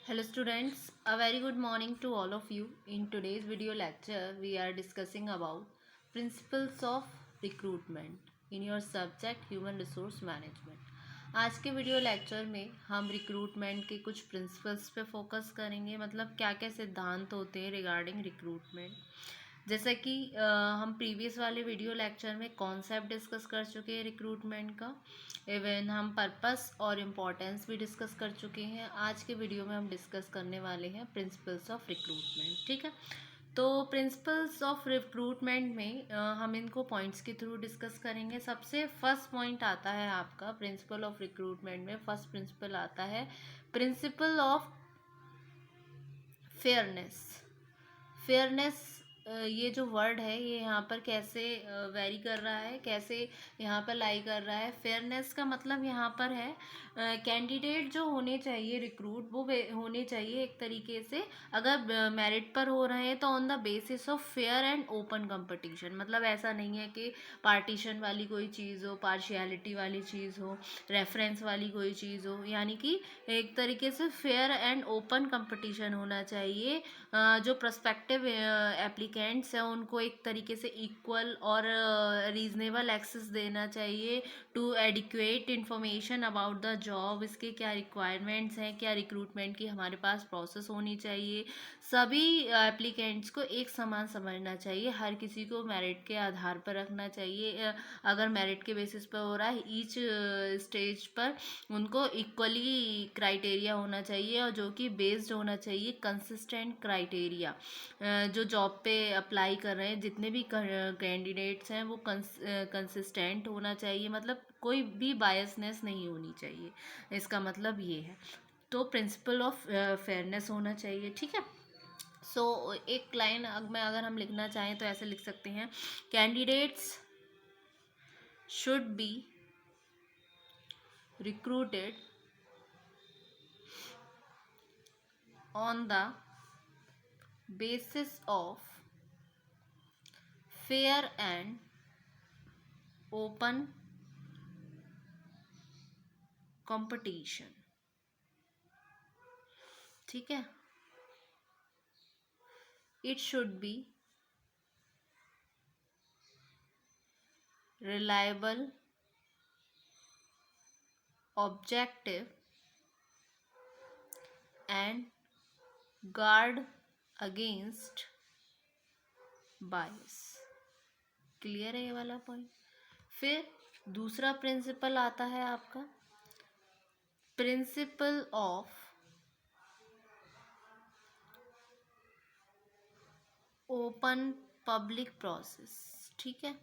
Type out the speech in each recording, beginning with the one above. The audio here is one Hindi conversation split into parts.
Hello students, a very good morning to all of you. In today's video lecture, we are discussing about principles of recruitment in your subject Human Resource Management. आज के वीडियो लेक्चर में हम रिक्रूटमेंट के कुछ प्रिंसिपल्स पे फोकस करेंगे, मतलब क्या क्या सिद्धांत होते हैं रिगार्डिंग रिक्रूटमेंट। जैसा कि हम प्रीवियस वाले वीडियो लेक्चर में कॉन्सेप्ट डिस्कस कर चुके हैं रिक्रूटमेंट का, इवन हम पर्पस और इम्पोर्टेंस भी डिस्कस कर चुके हैं। आज के वीडियो में हम डिस्कस करने वाले हैं प्रिंसिपल्स ऑफ रिक्रूटमेंट। ठीक है, तो प्रिंसिपल्स ऑफ रिक्रूटमेंट में हम इनको पॉइंट्स के थ्रू डिस्कस करेंगे। सबसे फर्स्ट पॉइंट आता है आपका प्रिंसिपल ऑफ रिक्रूटमेंट में, फर्स्ट प्रिंसिपल आता है प्रिंसिपल ऑफ फेयरनेस। फेयरनेस ये जो वर्ड है ये यहाँ पर कैसे वेरी कर रहा है, कैसे यहाँ पर लाई कर रहा है। फेयरनेस का मतलब यहाँ पर है कैंडिडेट जो होने चाहिए रिक्रूट, वो होने चाहिए एक तरीके से, अगर मेरिट पर हो रहे हैं तो on the basis of fair and open competition. मतलब ऐसा नहीं है कि पार्टीशन वाली कोई चीज़ हो, पार्शियलिटी वाली चीज़ हो, रेफरेंस वाली कोई चीज़ हो, यानी कि एक तरीके से फेयर एंड ओपन कंपटीशन होना चाहिए। जो प्रोस्पेक्टिव एप्लीकेंट्स हैं उनको एक तरीके से इक्वल और रीजनेबल एक्सेस देना चाहिए to adequate information about the job, इसके क्या रिक्वायरमेंट्स हैं, क्या रिक्रूटमेंट की हमारे पास प्रोसेस होनी चाहिए। सभी एप्लीकेंट्स को एक समान समझना चाहिए, हर किसी को मेरिट के आधार पर रखना चाहिए। अगर मेरिट के बेसिस पर हो रहा है ईच स्टेज पर उनको इक्वली क्राइटेरिया होना चाहिए, और जो कि बेस्ड होना चाहिए कंसिस्टेंट क्राइटेरिया। जो जॉब पे अप्लाई कर रहे हैं जितने भी कैंडिडेट्स हैं वो कंसिस्टेंट होना चाहिए, मतलब कोई भी बायसनेस नहीं होनी चाहिए, इसका मतलब ये है। तो प्रिंसिपल ऑफ फेयरनेस होना चाहिए। ठीक है, सो एक लाइन में अगर हम लिखना चाहें तो ऐसे लिख सकते हैं, candidates should be recruited on the basis of fair and open competition। ठीक है, it should be reliable, objective and guard against bias। Clear है ये वाला पॉइंट। फिर दूसरा प्रिंसिपल आता है आपका principle of open public process. ठीक है,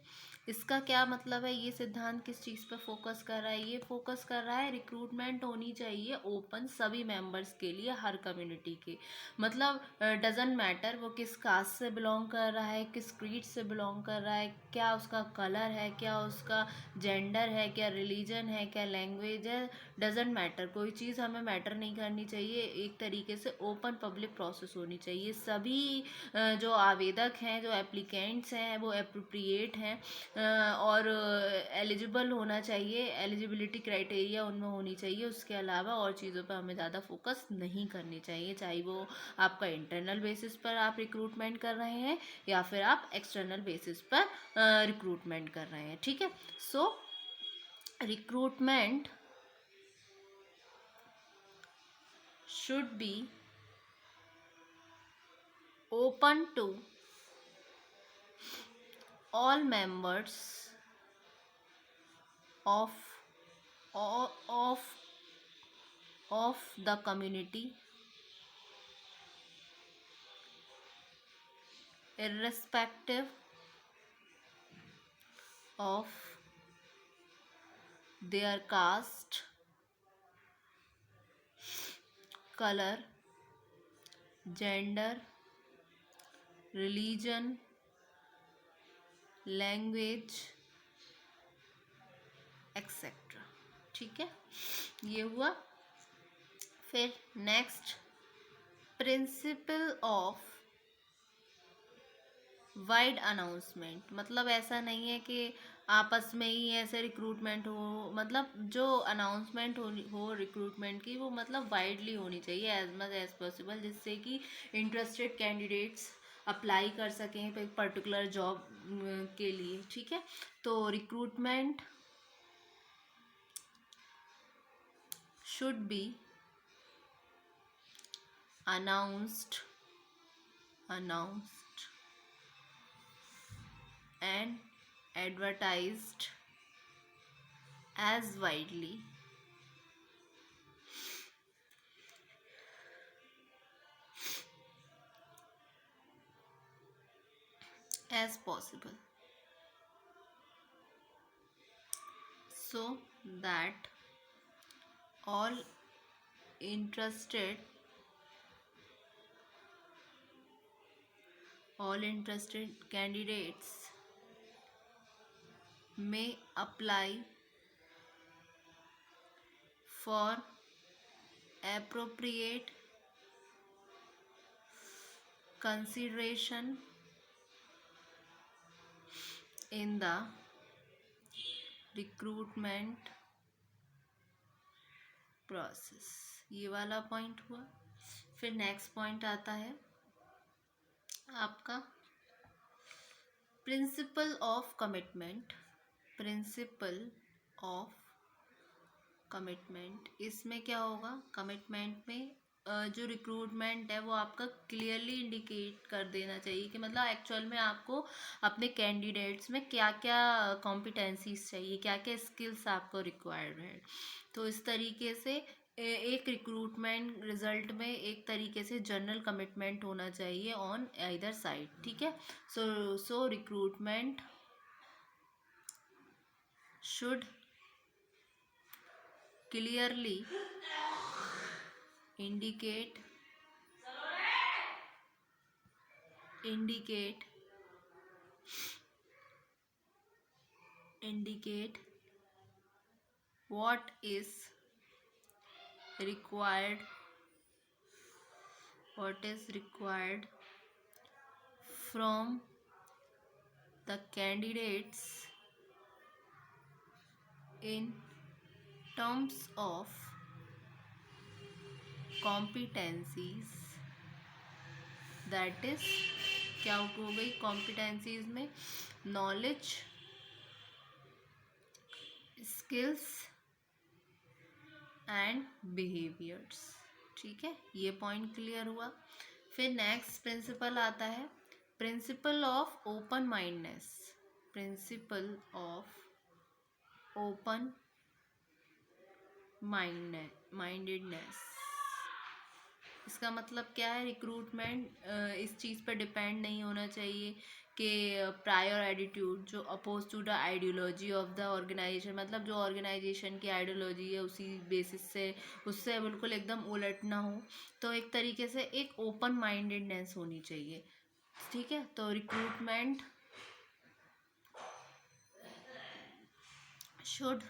इसका क्या मतलब है, ये सिद्धांत किस चीज़ पर फोकस कर रहा है, ये फोकस कर रहा है रिक्रूटमेंट होनी चाहिए ओपन सभी मेंबर्स के लिए, हर कम्युनिटी के। मतलब डजेंट मैटर वो किस कास्ट से बिलोंग कर रहा है, किस क्रीड से बिलोंग कर रहा है, क्या उसका कलर है, क्या उसका जेंडर है, क्या रिलीजन है, क्या लैंग्वेज है, डजेंट मैटर, कोई चीज़ हमें मैटर नहीं करनी चाहिए। एक तरीके से ओपन पब्लिक प्रोसेस होनी चाहिए। सभी जो आवेदक हैं, जो एप्लीकेंट्स हैं, वो अप्रोप्रिएट हैं और एलिजिबल होना चाहिए, एलिजिबिलिटी क्राइटेरिया उनमें होनी चाहिए। उसके अलावा और चीज़ों पर हमें ज़्यादा फोकस नहीं करनी चाहिए, चाहे वो आपका इंटरनल बेसिस पर आप रिक्रूटमेंट कर रहे हैं या फिर आप एक्सटर्नल बेसिस पर रिक्रूटमेंट कर रहे हैं। ठीक है, so recruitment should be open to all members of of of the community, irrespective of their caste, color, gender, religion, language, etcetera. ठीक है, ये हुआ। फिर next principle of wide announcement. मतलब ऐसा नहीं है कि आपस में ही ऐसे रिक्रूटमेंट हो, मतलब जो अनाउंसमेंट हो रिक्रूटमेंट की, वो मतलब वाइडली होनी चाहिए एज मच एज पॉसिबल, जिससे कि इंटरेस्टेड कैंडिडेट्स अप्लाई कर सकें एक पर्टिकुलर जॉब के लिए। ठीक है, तो recruitment should be announced announced and advertised as widely as possible, so that all interested candidates may apply for appropriate consideration in the recruitment process. ये वाला पॉइंट हुआ। फिर नेक्स्ट पॉइंट आता है आपका principle of commitment. Principle of commitment, इसमें क्या होगा, कमिटमेंट में जो रिक्रूटमेंट है वो आपका क्लियरली इंडिकेट कर देना चाहिए कि मतलब एक्चुअल में आपको अपने कैंडिडेट्स में क्या क्या कॉम्पिटेंसीज चाहिए, क्या क्या स्किल्स आपको रिक्वायर्ड है। तो इस तरीके से एक रिक्रूटमेंट रिजल्ट में एक तरीके से जनरल कमिटमेंट होना चाहिए ऑन आइदर साइड। ठीक है, so recruitment should clearly indicate indicate indicate what is required from the candidates in terms of competencies, that is क्या हो गई कॉम्पिटेंसीज में, नॉलेज, स्किल्स एंड बिहेवियर्स। ठीक है, ये पॉइंट क्लियर हुआ। फिर नेक्स्ट प्रिंसिपल आता है principle of open mindness. Principle of open mindedness, इसका मतलब क्या है, रिक्रूटमेंट इस चीज़ पर डिपेंड नहीं होना चाहिए कि प्रायर एटीट्यूड जो oppose to the ideology of the organisation, मतलब जो ऑर्गेनाइजेशन की आइडियोलॉजी है उसी बेसिस से उससे बिल्कुल एकदम उलट ना हो। तो एक तरीके से एक ओपन माइंडेडनेस होनी चाहिए। ठीक है, तो recruitment should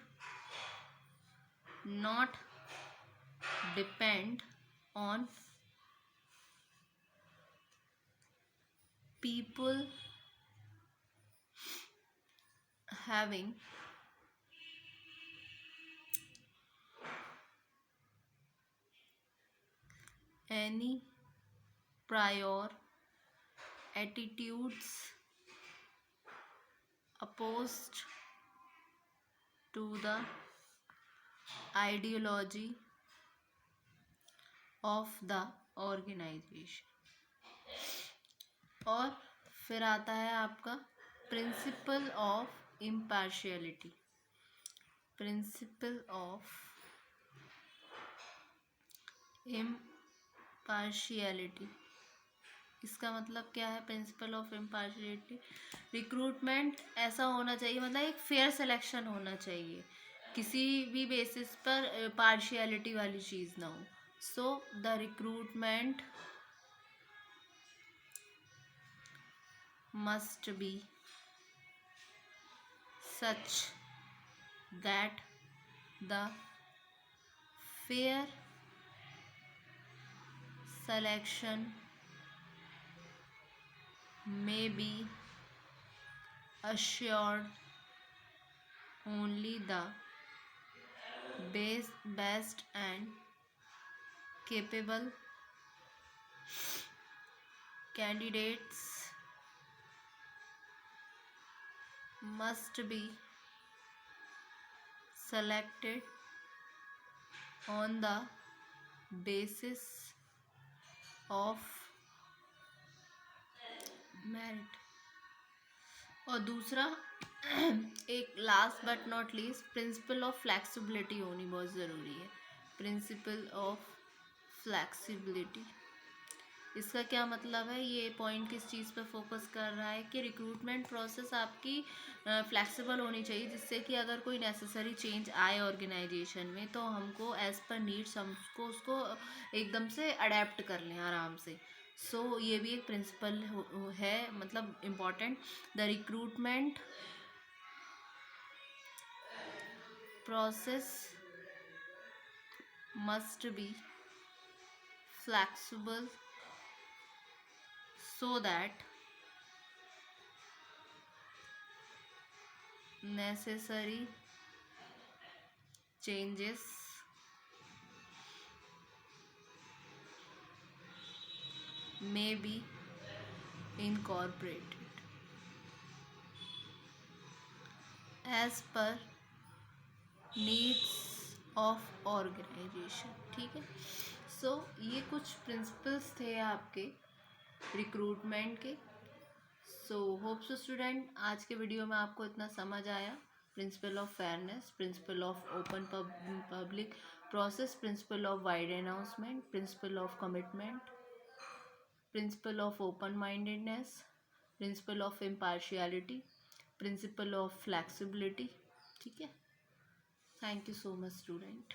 not depend on people having any prior attitudes opposed to the ideology of the organization। और फिर आता है आपका principle of impartiality. Principle of impartiality, इसका मतलब क्या है, प्रिंसिपल ऑफ इम्पार्शियलिटी, रिक्रूटमेंट ऐसा होना चाहिए, मतलब एक फेयर सिलेक्शन होना चाहिए, किसी भी बेसिस पर पार्शियलिटी वाली चीज़ ना हो। So the recruitment must be such that the fair selection may be assured only the best and capable candidates must be selected on the basis of merit। और दूसरा एक last but not least principle of flexibility होनी बहुत ज़रूरी है। प्रिंसिपल ऑफ फ्लैक्सिबिलिटी, इसका क्या मतलब है? ये पॉइंट किस चीज़ पे फोकस कर रहा है कि रिक्रूटमेंट प्रोसेस आपकी फ्लैक्सिबल होनी चाहिए, जिससे कि अगर कोई नेसेसरी चेंज आए ऑर्गेनाइजेशन में तो हमको एज़ पर नीड्स हमको उसको एकदम से अडेप्ट कर लें आराम से। सो ये भी एक प्रिंसिपल है, मतलब important. The recruitment process must be flexible so that necessary changes may be incorporated as per needs of organization। ठीक है, सो ये कुछ प्रिंसिपल्स थे आपके रिक्रूटमेंट के। सो होप सो स्टूडेंट आज के वीडियो में आपको इतना समझ आया। Principle of fairness, principle of open public process, principle of wide announcement, principle of commitment, principle of open mindedness, principle of impartiality, principle of flexibility. ठीक है, thank you so much student.